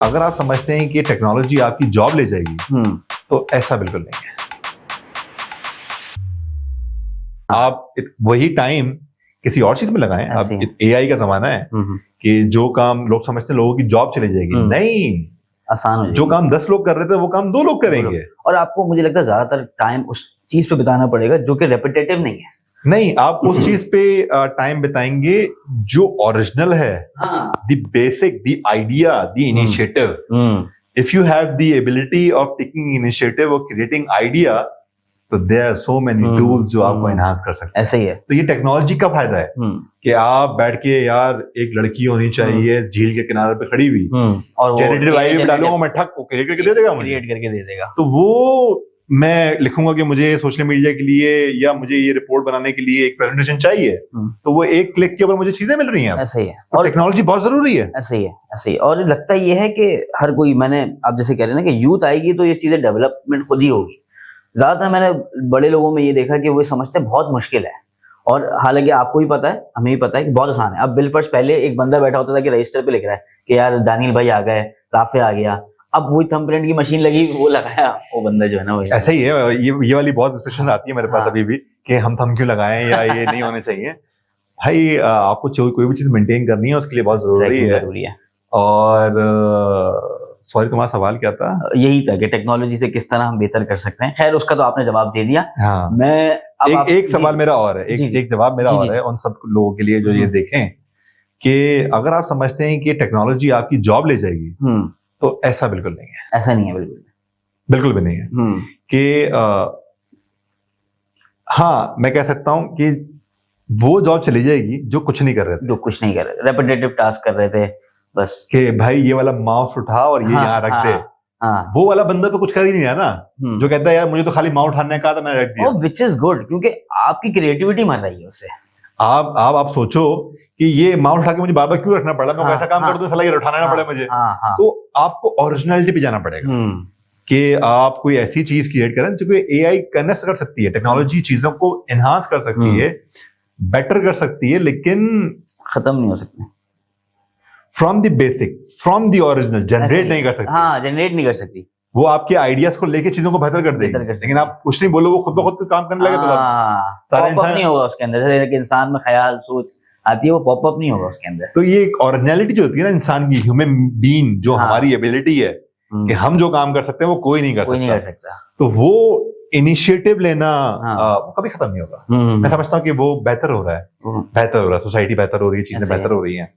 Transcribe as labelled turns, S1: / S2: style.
S1: अगर आप समझते हैं कि टेक्नोलॉजी आपकी जॉब ले जाएगी तो ऐसा बिल्कुल नहीं है। आप वही टाइम किसी और चीज में लगाएं। अब एआई का जमाना है कि जो काम लोग समझते हैं लोगों की जॉब चली जाएगी, नहीं,
S2: आसान हो जाएगी।
S1: जो काम 10 लोग कर रहे थे वो काम 2 लोग करेंगे।
S2: और आपको मुझे लगता है ज्यादातर टाइम उस चीज पे बिताना पड़ेगा जो कि रेपिटेटिव नहीं है।
S1: नहीं, आप उस चीज पे टाइम बिताएंगे जो ओरिजिनल है, the basic, the idea, the initiative. If you have the ability of taking initiative और क्रिएटिंग आइडिया, तो there are so many tools जो आपको एनहांस कर सकते हैं।
S2: ऐसा ही है।
S1: तो ये टेक्नोलॉजी का फायदा है कि आप बैठ के, यार एक लड़की होनी चाहिए झील के किनारे पे खड़ी हुई और जेनरेटिव आई भी डालूंगा मैं, ठक वो क्रिएट करके दे देगा, मुझे
S2: क्रिएट करके दे देगा।
S1: तो वो मैं लिखूंगा कि मुझे सोशल मीडिया के लिए या मुझे ये रिपोर्ट बनाने के लिए एक प्रेजेंटेशन चाहिए, तो वो एक क्लिक के ऊपर मुझे चीजें मिल रही हैं।
S2: ऐसा ही है।
S1: और टेक्नोलॉजी बहुत जरूरी है।
S2: ऐसा ही है, ऐसा ही। और लगता ये है कि हर कोई, मैंने आप जैसे कह रहे हैं ना कि यूथ आएगी तो ये चीजें डेवलपमेंट खुद ही होगी। ज्यादातर मैंने बड़े लोगों में ये देखा कि वो समझते बहुत मुश्किल है, और हालांकि आपको भी पता है, हमें भी पता है कि बहुत आसान है। अब बिल फर्स्ट पहले एक बंदा बैठा होता था कि रजिस्टर पे लिख रहा है कि यार दानियल भाई आ गए, राफे आ गया। अब वही थंबप्रिंट की मशीन लगी, वो लगाया, वो बंदा जो है ना, वो
S1: ऐसा ही है। ये वाली बहुत डिस्कशन आती है मेरे पास अभी भी कि हम थंब क्यों लगाएं या ये नहीं होने चाहिए। भाई आपको कोई भी चीज मेंटेन करनी है उसके लिए बहुत जरूरी है। और सॉरी, तुम्हारा सवाल क्या था?
S2: यही था कि टेक्नोलॉजी से किस तरह हम बेहतर कर सकते हैं। खैर, उसका तो आपने जवाब दे दिया।
S1: हाँ।
S2: मैं अब
S1: एक सवाल मेरा और है, एक जवाब मेरा और है उन सब लोगों के लिए जो ये देखें कि अगर आप समझते हैं कि टेक्नोलॉजी आपकी जॉब ले जाएगी, तो ऐसा बिल्कुल नहीं है।
S2: ऐसा नहीं है,
S1: बिल्कुल भी नहीं है कि हाँ, मैं कह सकता हूं कि वो जॉब चली जाएगी जो कुछ नहीं कर रहे थे,
S2: रेपिटेटिव टास्क कर रहे थे बस,
S1: कि भाई ये वाला माउस उठा और ये यहाँ रख दे। वो वाला बंदा तो कुछ कर ही नहीं है ना, जो कहता है यार मुझे तो खाली माउस उठाने का था, मैंने रख दिया।
S2: व्हिच इज गुड, क्योंकि आपकी क्रिएटिविटी मर रही है उससे।
S1: आप सोचो कि ये माउस उठा के मुझे बार बार क्यों रखना पड़ा, मैं ऐसा काम कर दूं साला ये उठाना ना पड़े मुझे। तो आपको ओरिजिनलिटी पे जाना पड़ेगा कि आप कोई ऐसी चीज क्रिएट करें जो एआई करने कर सकती है। टेक्नोलॉजी चीजों को एनहांस कर सकती है, बेटर कर सकती है, लेकिन
S2: खत्म नहीं हो सकती।
S1: From the basic, from the original generate नहीं कर सकती।
S2: हाँ, जनरेट नहीं कर सकती।
S1: वो आपके आइडियाज को लेके चीजों को बेहतर कर देगी, लेकिन आप कुछ नहीं बोलो, वो खुद ब खुद काम करने लगे तो
S2: सारे इंसान नहीं होगा उसके अंदर। जैसे इंसान में ख्याल सोच आती है, वो पॉपअप नहीं होगा उसके अंदर।
S1: तो ये एक ओरिजिनलिटी जो होती है ना इंसान की, ह्यूमन बीइंग, जो हमारी एबिलिटी है कि हम जो काम कर सकते हैं वो कोई नहीं कर सकता। तो वो इनिशिएटिव लेना वो कभी खत्म नहीं होगा। मैं समझता हूँ कि वो बेहतर हो रहा है, सोसाइटी बेहतर हो रही है, चीजें बेहतर हो रही हैं।